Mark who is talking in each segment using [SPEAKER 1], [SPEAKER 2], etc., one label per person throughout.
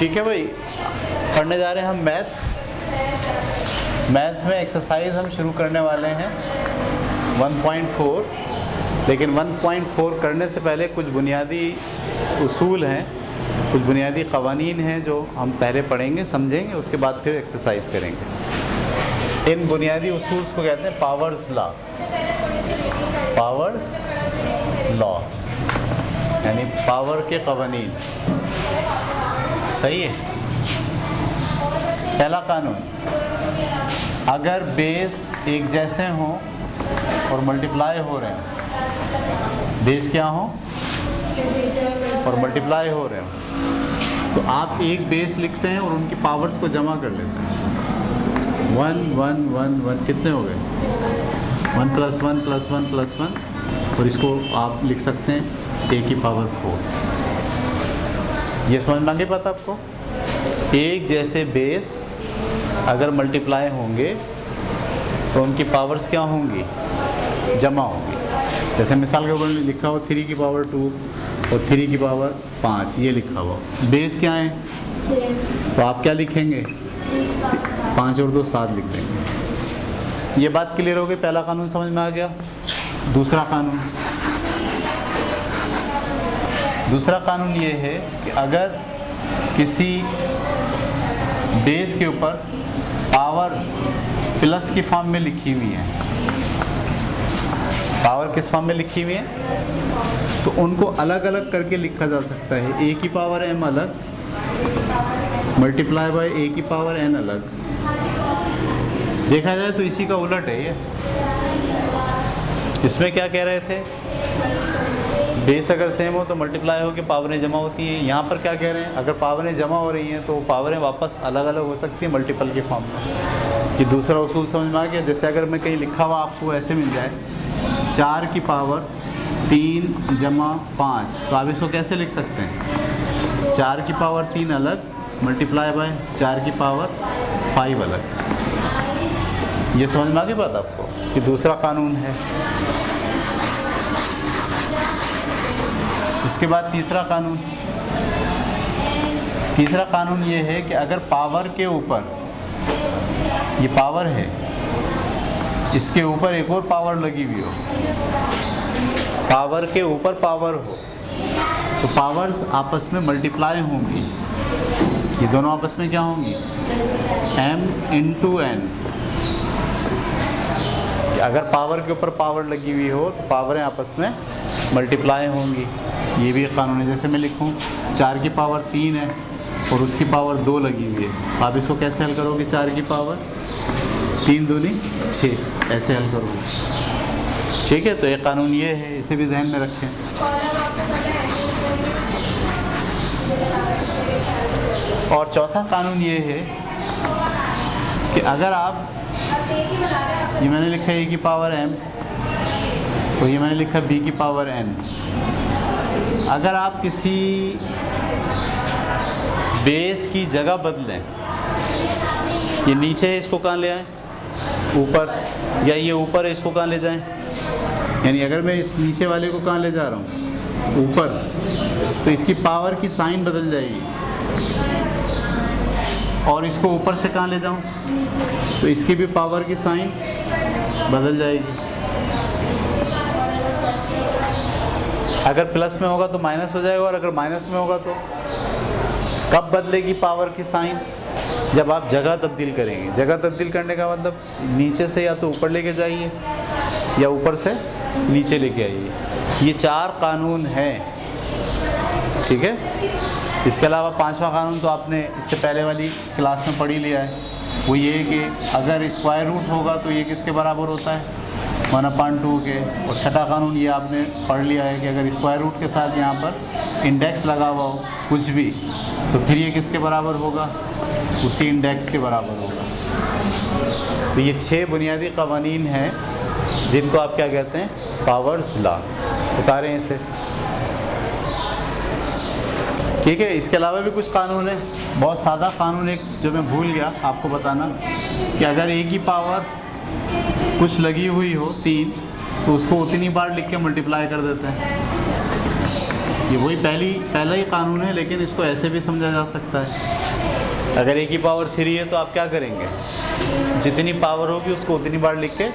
[SPEAKER 1] ठीक है भाई, पढ़ने जा रहे हैं हम मैथ में एक्सरसाइज हम शुरू करने वाले हैं 1.4। लेकिन 1.4 करने से पहले कुछ बुनियादी उसूल हैं, कुछ बुनियादी क़वानीन हैं जो हम पहले पढ़ेंगे, समझेंगे, उसके बाद फिर एक्सरसाइज करेंगे। इन बुनियादी उसूल को कहते हैं पावर्स लॉ। पावर्स लॉ यानी पावर के क़वानीन। सही है। पहला कानून, अगर बेस एक जैसे हों और मल्टीप्लाई हो रहे हैं, बेस क्या हो और मल्टीप्लाई हो रहे हो, तो आप एक बेस लिखते हैं और उनकी पावर्स को जमा कर लेते हैं। 1 1 1 1 कितने हो गए? 1 + 1 + 1 + 1, और इसको आप लिख सकते हैं a की पावर 4। ये समझ में आ गई बात आपको? एक जैसे बेस अगर मल्टीप्लाई होंगे तो उनकी पावर्स क्या होंगी? जमा होंगी। जैसे मिसाल के ऊपर लिखा हो 3 की पावर 2 और 3 की पावर 5, ये लिखा हुआ। बेस क्या है? तो आप क्या लिखेंगे? 5 और 2 7 लिख देंगे। ये बात क्लियर हो गई? पहला कानून समझ में आ गया। दूसरा कानून ये है कि अगर किसी बेस के ऊपर पावर प्लस की फॉर्म में लिखी हुई है, पावर किस फॉर्म में लिखी हुई है, तो उनको अलग अलग करके लिखा जा सकता है। a की पावर m अलग, मल्टीप्लाई बाय a की पावर n अलग। देखा जाए तो इसी का उलट है ये। इसमें क्या कह रहे थे? बेस अगर सेम हो तो मल्टीप्लाई हो के पावरें जमा होती हैं। यहाँ पर क्या कह रहे हैं? अगर पावरें जमा हो रही हैं तो पावरें वापस अलग अलग हो सकती हैं मल्टीपल की फॉर्म में। ये दूसरा उसूल समझ में आ गया। जैसे अगर मैं कहीं लिखा हुआ आपको ऐसे मिल जाए 4 की पावर 3 + 5, तो आप इसको कैसे लिख सकते हैं? 4 की पावर 3 अलग, मल्टीप्लाई बाय 4 की पावर 5 अलग। ये समझ में आ गई बात आपको? ये दूसरा कानून है। इसके बाद तीसरा कानून ये है कि अगर पावर के ऊपर, ये पावर है, इसके ऊपर एक और पावर लगी हुई हो, पावर के ऊपर पावर हो, तो पावर्स आपस में मल्टीप्लाई होंगी। ये दोनों आपस में क्या होंगी? m × n। अगर पावर के ऊपर पावर लगी हुई हो तो पावरें आपस में मल्टीप्लाई होंगी। ये भी एक कानून है। जैसे मैं लिखूं 4 की पावर 3 है और उसकी पावर 2 लगी हुई है, आप इसको कैसे हल करोगे? 4 की पावर 3 दूनी 6, ऐसे हल करोगे। ठीक है, तो एक कानून ये है, इसे भी ध्यान में रखें। और चौथा कानून ये है कि अगर आप, ये मैंने लिखा a की पावर m, तो ये मैंने लिखा b की पावर n। अगर आप किसी बेस की जगह बदलें, ये नीचे है इसको कहाँ ले आएं? ऊपर, या ये ऊपर है इसको कहाँ ले जाएं? यानी अगर मैं इस नीचे वाले को कहाँ ले जा रहा हूँ? ऊपर, तो इसकी पावर की साइन बदल जाएगी। और इसको ऊपर से कहाँ ले जाऊँ? तो इसकी भी पावर की साइन बदल जाएगी। अगर प्लस में होगा तो माइनस हो जाएगा, और अगर माइनस में होगा तो कब बदलेगी पावर की साइन? जब आप जगह तब्दील करेंगे। जगह तब्दील करने का मतलब नीचे से या तो ऊपर लेके जाइए या ऊपर से नीचे लेके आइए। ये 4 कानून हैं। ठीक है। इसके अलावा 5वां कानून तो आपने इससे पहले वाली क्लास में पढ़ ही लिया है। वो ये है कि अगर स्क्वायर रूट होगा तो ये किसके बराबर होता है? 1/2 के। और छठा कानून ये आपने पढ़ लिया है कि अगर स्क्वायर रूट के साथ यहाँ पर इंडेक्स लगा हुआ हो कुछ भी, तो फिर ये किसके बराबर होगा? उसी इंडेक्स के बराबर होगा। तो ये 6 बुनियादी क़वानीन हैं जिनको आप क्या कहते हैं? Powers law. उतारें इसे। ठीक है। इसके अलावा भी कुछ कानून है। बहुत सादा कानून एक जो मैं भूल गया आपको बताना, कि अगर a की पावर कुछ लगी हुई हो 3, तो उसको उतनी बार लिख के मल्टीप्लाई कर देते हैं। ये वही पहला ही कानून है, लेकिन इसको ऐसे भी समझा जा सकता है। अगर a की पावर 3 है तो आप क्या करेंगे, जितनी पावर होगी उसको उतनी बार लिख के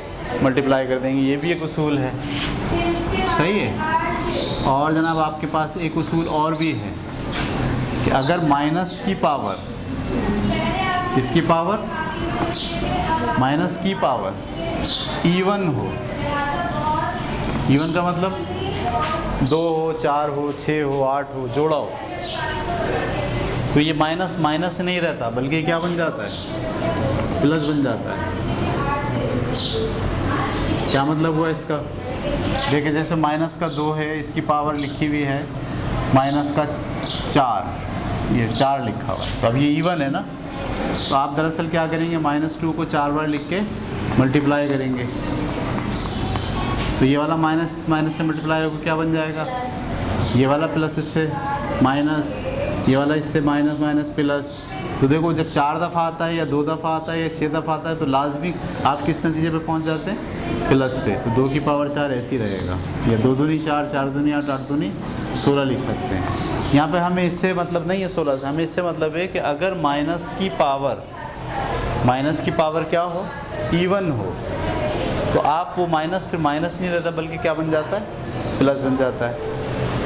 [SPEAKER 1] मल्टीप्लाई कर देंगे। ये भी एक उसूल है, सही है। और जनाब आपके पास एक उसूल और भी है कि अगर माइनस की पावर, इसकी पावर माइनस की पावर इवन हो, इवन का मतलब 2 हो, 4 हो, 6 हो, 8 हो, जोड़ा हो, तो ये माइनस माइनस नहीं रहता बल्कि क्या बन जाता है, प्लस बन जाता है। क्या मतलब हुआ इसका, देखिए जैसे माइनस का 2 है, इसकी पावर लिखी हुई है माइनस का 4, ये 4 लिखा हुआ है, तो अब ये इवन है ना, तो आप दरअसल क्या करेंगे, -2 को 4 बार लिख के मल्टीप्लाई करेंगे, तो ये वाला माइनस इस माइनस से मल्टीप्लाई होकर क्या बन जाएगा, ये वाला प्लस इससे माइनस, ये वाला इससे माइनस माइनस प्लस। तो देखो जब 4 दफ़ा आता है या 2 दफ़ा आता है या 6 दफ़ा आता है तो लाजमी आप किस नतीजे पे पहुंच जाते हैं, प्लस पे। तो 2 की पावर 4 ऐसी रहेगा, या 2 दूनी 4, 4 दूनी 8, 8 दूनी 16 लिख सकते हैं। यहाँ पे हमें इससे मतलब नहीं है 16 से, हमें इससे मतलब है कि अगर माइनस की पावर क्या हो, इवन हो, तो आप वो माइनस फिर माइनस नहीं रहता बल्कि क्या बन जाता है, प्लस बन जाता है।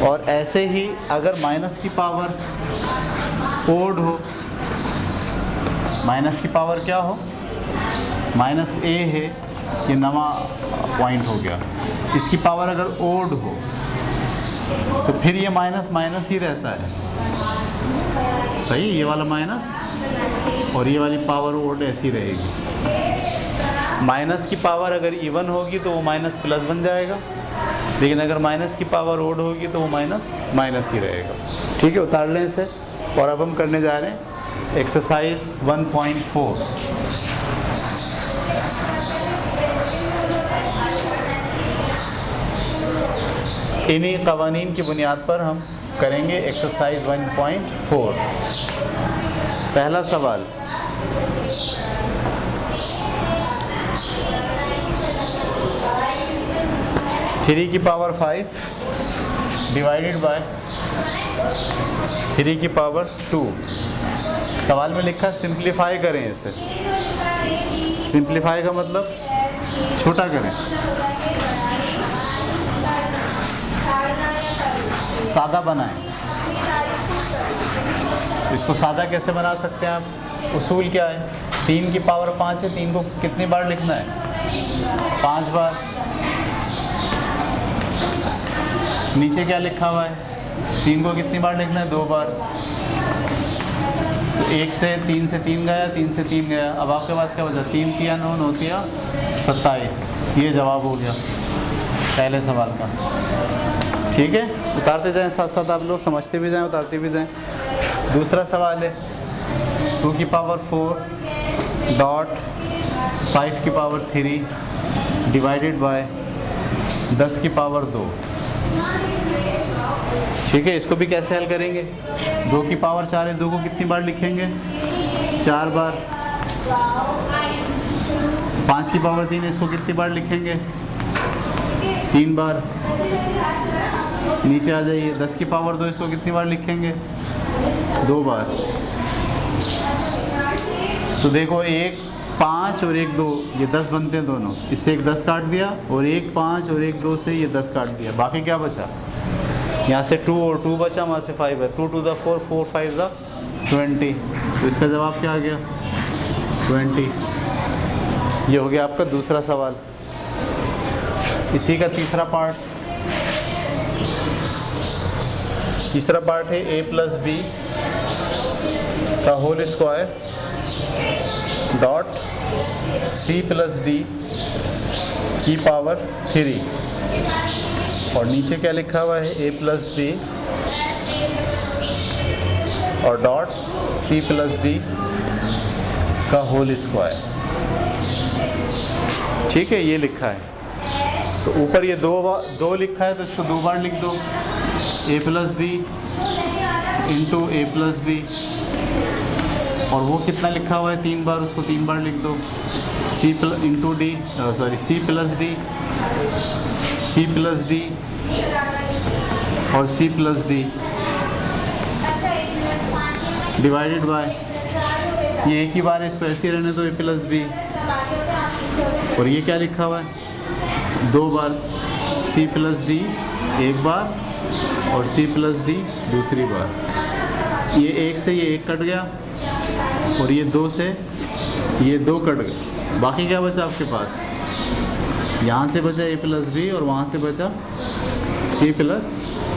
[SPEAKER 1] और ऐसे ही अगर माइनस की पावर ओड हो, माइनस की पावर क्या हो, माइनस ए है, ये नवा पॉइंट हो गया, इसकी पावर अगर ओड हो तो फिर ये माइनस माइनस ही रहता है, सही, ये वाला माइनस और ये वाली पावर ओड ऐसी रहेगी। माइनस की पावर अगर इवन होगी तो वो माइनस प्लस बन जाएगा, लेकिन अगर माइनस की पावर ओड होगी तो वो माइनस माइनस ही रहेगा। ठीक है, उतार लें इसे। और अब हम करने जा रहे हैं एक्सरसाइज 1.4। इन्हीं कवानीन की बुनियाद पर हम करेंगे एक्सरसाइज 1.4। पहला सवाल, थ्री की पावर 5 डिवाइडेड बाय 3 की पावर 2। सवाल में लिखा सिंप्लीफाई करें इसे। सिंप्लीफाई का मतलब छोटा करें, सादा बनाएं। इसको सादा कैसे बना सकते हैं आप, उसूल क्या है, 3 की पावर 5 है, 3 को कितनी बार लिखना है, 5 बार। नीचे क्या लिखा हुआ है, 3 को कितनी बार लिखना है, 2 बार। तो 1 से 3 से 3 गया, 3 से 3 गया, अब आपके पास क्या बचा, 3 किया 9, 9 किया 27। ये जवाब हो गया पहले सवाल का। ठीक है, उतारते जाएं साथ साथ, आप लोग समझते भी जाएं उतारते भी जाएं। दूसरा सवाल है 2 की पावर 4 डॉट 5 की पावर 3 डिवाइडेड बाय 10 की पावर 2। ठीक है, इसको भी कैसे हल करेंगे, 2 की पावर 4 है, 2 को कितनी बार लिखेंगे, 4 बार। 5 की पावर 3 है, इसको कितनी बार लिखेंगे, 3 बार। नीचे आ जाइए, 10 की पावर 2, इसको कितनी बार लिखेंगे, 2 बार। तो देखो 1 5 और 1 2, ये 10 बनते हैं दोनों, इससे एक 10 काट दिया, और 1 5 और 1 2 से ये 10 काट दिया, बाकी क्या बचा, यहाँ से 2 और 2 बचा, वहाँ से 5 है, 2 to the 4, 4 5 the 20। तो इसका जवाब क्या आ गया, 20। ये हो गया आपका दूसरा सवाल। इसी का तीसरा पार्ट है a प्लस बी का whole square dot c plus d की पावर 3। और नीचे क्या लिखा हुआ है, a प्लस बी और डॉट c प्लस डी का होल स्क्वायर। ठीक है, ये लिखा है। तो ऊपर ये 2 लिखा है, तो इसको 2 बार लिख दो, a plus b into a plus b. और वो कितना लिखा हुआ है, 3 बार, उसको 3 बार लिख दो, c plus into d, c plus d और c plus d divided by, ये एक ही बार इसको ऐसे ही रहने दो, a प्लस बी, और ये क्या लिखा हुआ है 2 बार, c प्लस डी एक बार और c प्लस डी दूसरी बार। ये एक से ये एक कट गया और ये 2 से ये 2 कट गए, बाकी क्या बचा आपके पास, यहाँ से बचा a प्लस बी और वहाँ से बचा c प्लस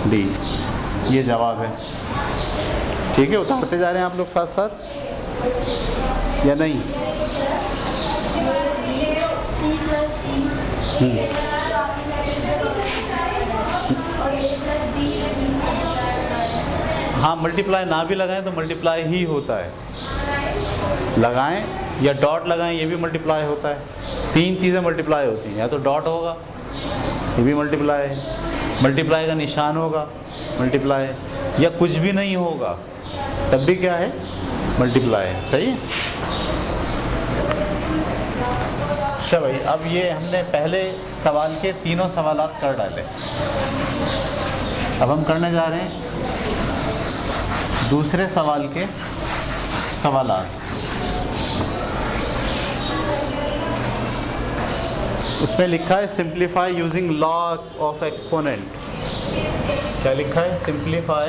[SPEAKER 1] डी। ये जवाब है। ठीक है, उतारते जा रहे हैं आप लोग साथ साथ या नहीं? हाँ, मल्टीप्लाई ना भी लगाएं तो मल्टीप्लाई ही होता है, लगाएं या डॉट लगाएं ये भी मल्टीप्लाई होता है। 3 चीज़ें मल्टीप्लाई होती हैं, या तो डॉट होगा ये भी मल्टीप्लाई है, मल्टीप्लाई का निशान होगा मल्टीप्लाई है, या कुछ भी नहीं होगा तब भी क्या है, मल्टीप्लाई है। सही है। अच्छा भाई, अब ये हमने पहले सवाल के तीनों सवालात कर डाले, अब हम करने जा रहे हैं दूसरे सवाल के सवालात। उसमें लिखा है simplify using law of exponent. क्या लिखा है? Simplify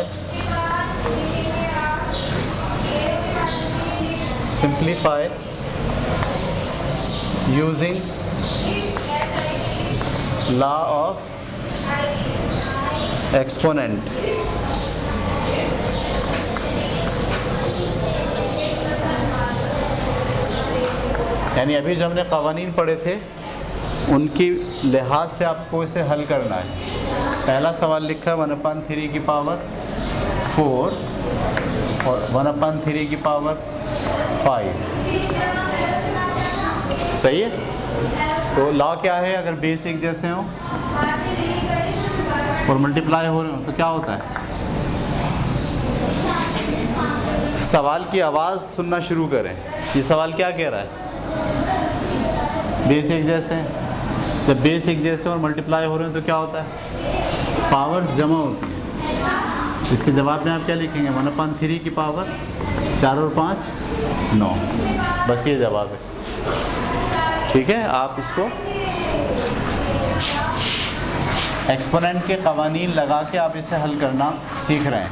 [SPEAKER 1] using law of exponent. यानी अभी जो हमने कवानीन पढ़े थे उनकी लिहाज से आपको इसे हल करना है। पहला सवाल लिखा है 1/3 की पावर 4 और 1/3 की पावर 5। सही है। तो लॉ क्या है? अगर बेस एक जैसे हो और मल्टीप्लाई हो रहे हो तो क्या होता है? सवाल की आवाज़ सुनना शुरू करें। ये सवाल क्या कह रहा है? बेस एक जैसे हैं, जब बेस एक जैसे और मल्टीप्लाई हो रहे हैं तो क्या होता है? पावर्स जमा होती हैं। तो इसके जवाब में आप क्या लिखेंगे? 1/3 की पावर 4 और 5 9। बस ये जवाब है। ठीक है, आप इसको एक्सपोनेंट के कवानीन लगा के आप इसे हल करना सीख रहे हैं।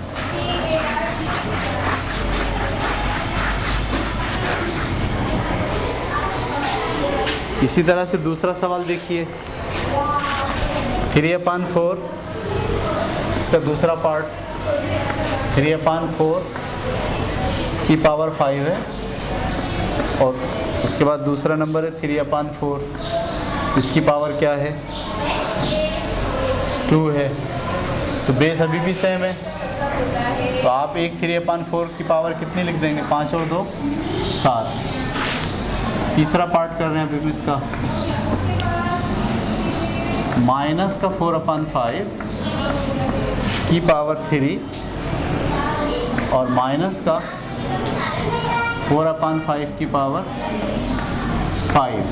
[SPEAKER 1] इसी तरह से दूसरा सवाल देखिए 3/4, इसका दूसरा पार्ट 3/4 की पावर 5 है और उसके बाद दूसरा नंबर है 3/4, इसकी पावर क्या है? 2 है। तो बेस अभी भी सेम है, तो आप एक 3/4 की पावर कितनी लिख देंगे? 5 और 2 7। तीसरा पार्ट कर रहे हैं अभी इसका माइनस का 4/5 की पावर 3 और माइनस का 4/5 की पावर 5।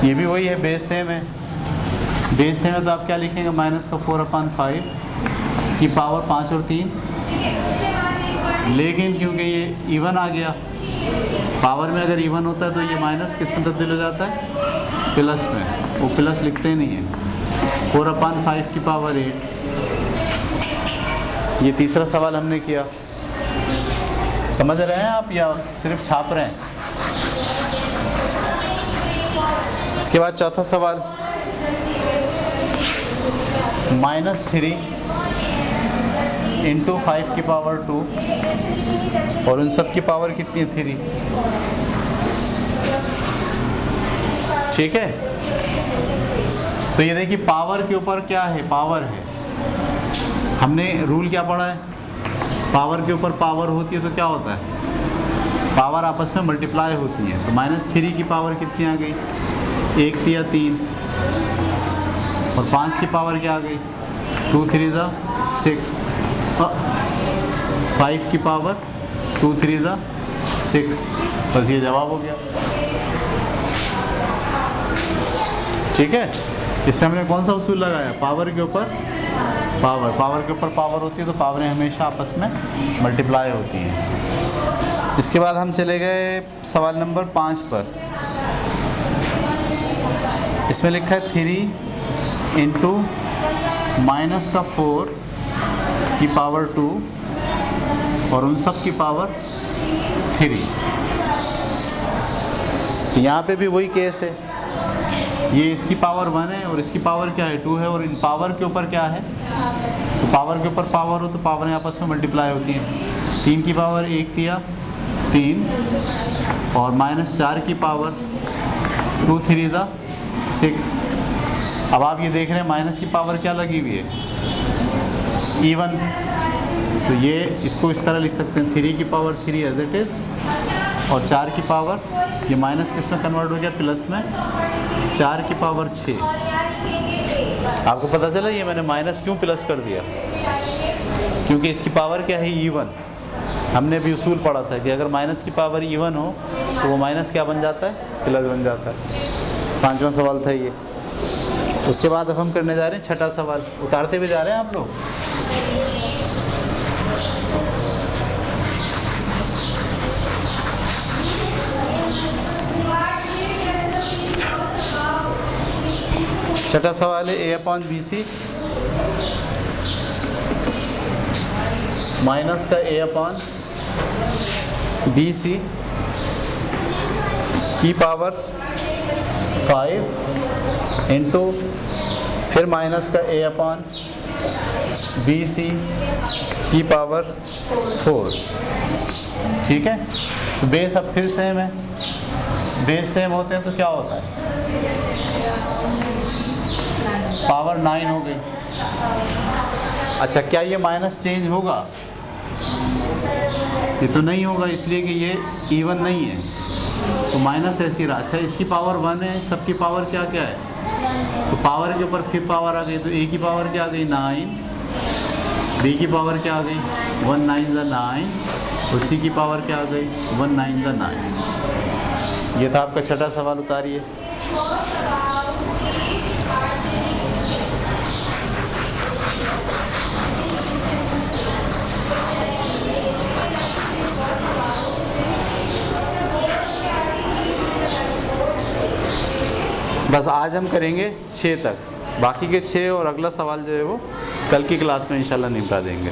[SPEAKER 1] ये भी वही है, बेस सेम है। बेस सेम है तो आप क्या लिखेंगे? माइनस का 4/5 की पावर 5 और 3। लेकिन क्योंकि ये इवन आ गया, पावर में अगर इवन होता है तो ये माइनस किस में तब्दील हो जाता है? प्लस में। वो प्लस लिखते ही नहीं है। 4/5 की पावर 8। ये तीसरा सवाल हमने किया। समझ रहे हैं आप या सिर्फ छाप रहे हैं? इसके बाद चौथा सवाल -3 × 5 की पावर 2 और उन सब की पावर कितनी है? 3। ठीक है, तो ये देखिए पावर के ऊपर क्या है? पावर है। हमने रूल क्या पढ़ा है? पावर के ऊपर पावर होती है तो क्या होता है? पावर आपस में मल्टीप्लाई होती है। तो -3 की पावर कितनी आ गई? 1 या 3 और 5 की पावर क्या आ गई? 2 3 6 और 5 की पावर 2 3 6। बस ये जवाब हो गया। ठीक है, इसमें हमने कौन सा उसूल लगाया? पावर के ऊपर पावर, पावर के ऊपर पावर होती है तो पावरें हमेशा आपस में मल्टीप्लाई होती हैं। इसके बाद हम चले गए सवाल नंबर 5 पर। इसमें लिखा है 3 इंटू माइनस का 4 की पावर 2 और उन सब की पावर 3। यहाँ पे भी वही केस है, ये इसकी पावर 1 है और इसकी पावर क्या है? 2 है, और इन पावर के ऊपर क्या है? तो पावर के ऊपर पावर हो तो पावरें आपस में मल्टीप्लाई होती हैं। 3 की पावर 1 दिया 3 और -4 की पावर 2 3 दा 6। अब आप ये देख रहे हैं माइनस की पावर क्या लगी हुई है? इवन। तो ये इसको इस तरह लिख सकते हैं 3 की पावर 3 एज इट इज़, और 4 की पावर, ये माइनस किस में कन्वर्ट हो गया? प्लस में। 4 की पावर 6। आपको पता चला ये मैंने माइनस क्यों प्लस कर दिया? क्योंकि इसकी पावर क्या है? इवन। हमने भी उसूल पढ़ा था कि अगर माइनस की पावर इवन हो तो वो माइनस क्या बन जाता है? प्लस बन जाता है। 5वां सवाल था ये। उसके बाद अब हम करने जा रहे हैं 6ठा सवाल। उतारते हुए जा रहे हैं आप लोग। छठा सवाल है a/bc माइनस का a/bc की पावर 5 इंटू फिर माइनस का a/bc की पावर 4। ठीक है, तो बेस अब फिर सेम है। बेस सेम होते हैं तो क्या होता है? पावर 9 हो गई। अच्छा, क्या ये माइनस चेंज होगा? ये तो नहीं होगा, इसलिए कि ये इवन नहीं है, तो माइनस ऐसी रहा। अच्छा, इसकी पावर 1 है, सबकी पावर क्या क्या है? तो पावर के ऊपर फिर पावर आ गई, तो a की पावर क्या आ गई? 9। b की पावर क्या आ गई? 1 9 ज़ा 9, और c की पावर क्या आ गई? 1 9 ज़ा 9। ये था आपका छठा सवाल। उतारिए। बस आज हम करेंगे 6 तक, बाकी के 6 और अगला सवाल जो है वो कल की क्लास में इंशाल्लाह निपटा देंगे।